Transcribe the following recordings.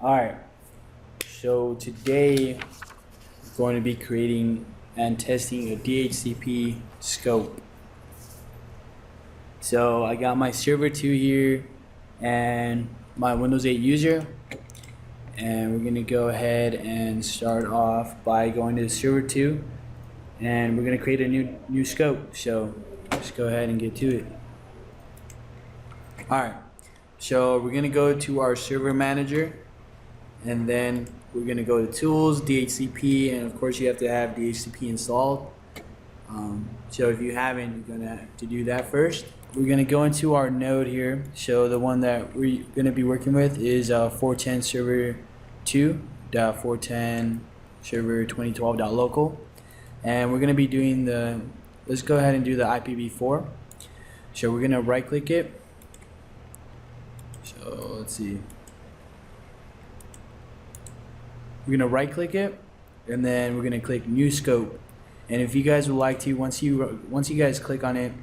Alright, so today we're going to be creating and testing a DHCP scope. So I got my server 2 here and my Windows 8 user, and we're going to go ahead and start off by going to server 2, and we're going to create a new scope. So let's go ahead and get to it. Alright, so we're going to go to our server manager, and then we're going to go to tools, DHCP, and of course you have to have DHCP installed. So if you haven't, you're going to have to do that first. We're going to go into our node here. So the one that we're going to be working with is 410 server 2.410 server 2012.local, and we're going to be doing let's go ahead and do the IPv4. So we're going to right click it. So let's see. We're going to right click it, and then we're going to click new scope. And if you guys would like to, once you guys click on it,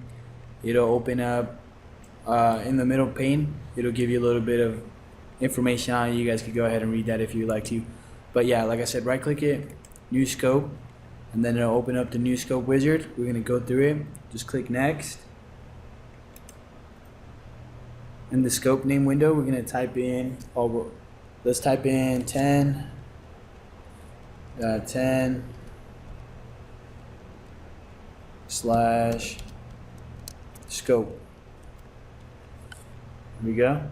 it'll open up in the middle pane. It'll give you a little bit of information on it. You guys could go ahead and read that if you'd like to. But yeah, like I said, right click it, new scope, and then it'll open up the new scope wizard. We're going to go through it. Just click next. In the scope name window, we're going to type in, let's type in 10 slash scope. There we go.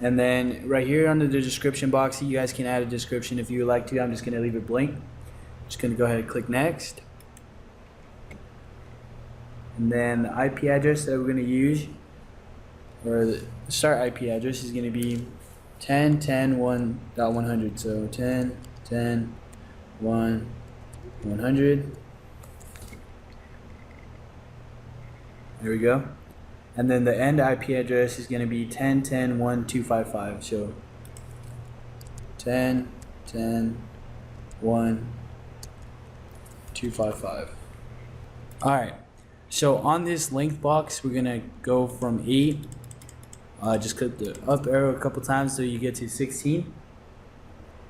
And then right here under the description box, you guys can add a description if you would like to. I'm just going to leave it blank. Just going to go ahead and click next. And then the IP address that we're going to use, or the start IP address, is going to be 10.10.1.100. So 10.10.1.100. There we go. And then the end IP address is going to be 10.10.1.255. So 10.10.1.255. Alright, so on this length box, we're going to go from 8. Just click the up arrow a couple times till you get to 16.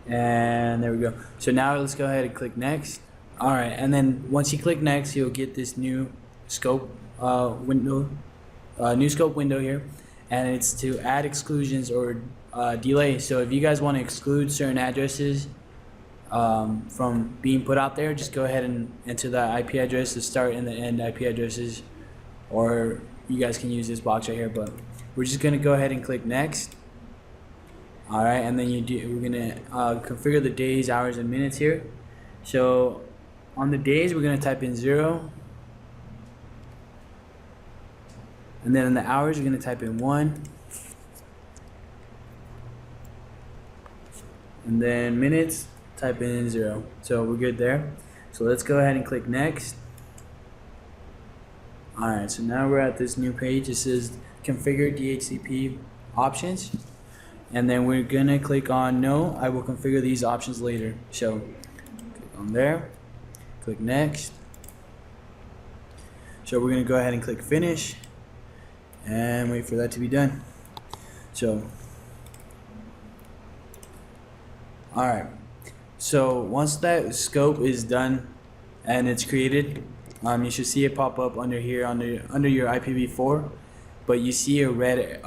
And there we go. So now let's go ahead and click next. Alright, and then once you click next, you'll get this new scope window. New scope window here, and it's to add exclusions or delay. So if you guys want to exclude certain addresses from being put out there, just go ahead and enter the IP address, the start and the end IP addresses, or you guys can use this box right here. But we're just going to go ahead and click next. Alright, and then we're going to configure the days, hours, and minutes here. So on the days, we're going to type in 0. And then in the hours, you're going to type in 1. And then minutes, type in 0. So we're good there. So let's go ahead and click next. Alright, so now we're at this new page. It says configure DHCP options. And then we're going to click on no, I will configure these options later. So click on there, click next. So we're going to go ahead and click finish and wait for that to be done. So alright, so once that scope is done and it's created, you should see it pop up under here under your IPv4, but you see a red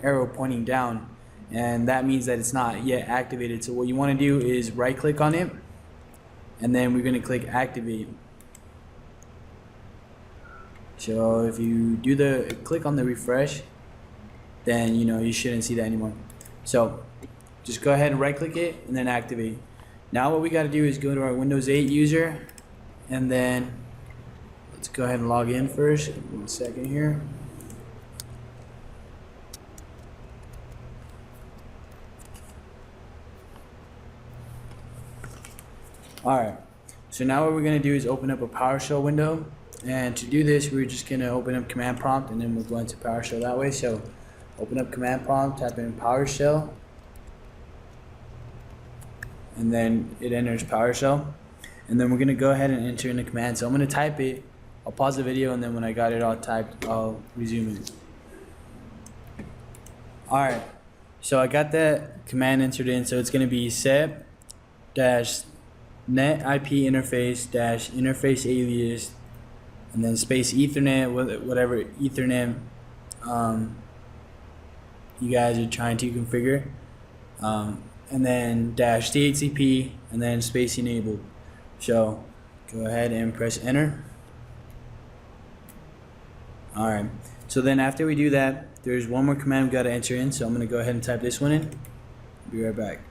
arrow pointing down, and that means that it's not yet activated. So what you want to do is right click on it, and then we're going to click activate. So if you do click on the refresh, then you shouldn't see that anymore. So just go ahead and right click it and then activate. Now what we got to do is go to our Windows 8 user, and then let's go ahead and log in first. 1 second here. Alright, so now what we're going to do is open up a PowerShell window. And to do this, we're just going to open up command prompt, and then we'll go into PowerShell that way. So open up command prompt, type in PowerShell, and then it enters PowerShell. And then we're going to go ahead and enter in the command. So I'm going to type it. I'll pause the video, and then when I got it all typed, I'll resume it. Alright, So I got that command entered in, so it's going to be set dash net IP interface dash interface alias and then space Ethernet, whatever Ethernet you guys are trying to configure, and then dash Dhcp and then space enabled. So go ahead and press enter. Alright, so then after we do that, there's one more command we got to enter in, so I'm going to go ahead and type this one in. Be right back.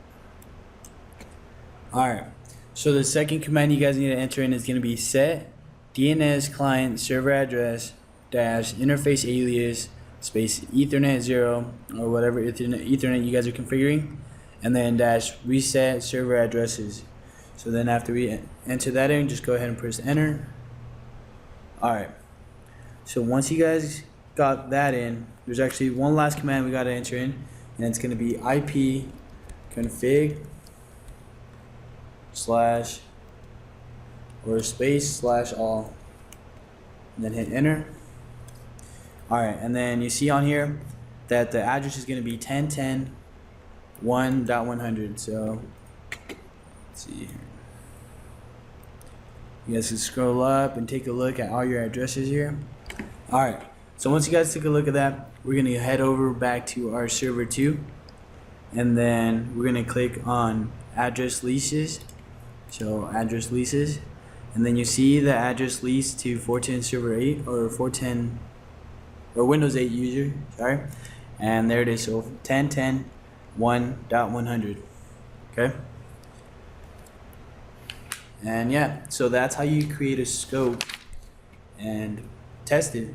Alright, so the second command you guys need to enter in is going to be set DNS client server address dash interface alias space Ethernet 0 or whatever Ethernet you guys are configuring, and then dash reset server addresses. So then after we enter that in, just go ahead and press enter. Alright, so once you guys got that in, there's actually one last command we got to enter in, and it's going to be IP config slash or space slash all, and then hit enter. Alright, and then you see on here that the address is going to be 10.10.1.100. So let's see here. You guys can scroll up and take a look at all your addresses here. Alright, so once you guys take a look at that, we're going to head over back to our server 2, and then we're going to click on address leases. So address leases, and then you see the address lease to 410 server 8 or 410 or Windows 8 user, sorry, and there it is. So 10.10.1.100. okay, and yeah, so that's how you create a scope and test it.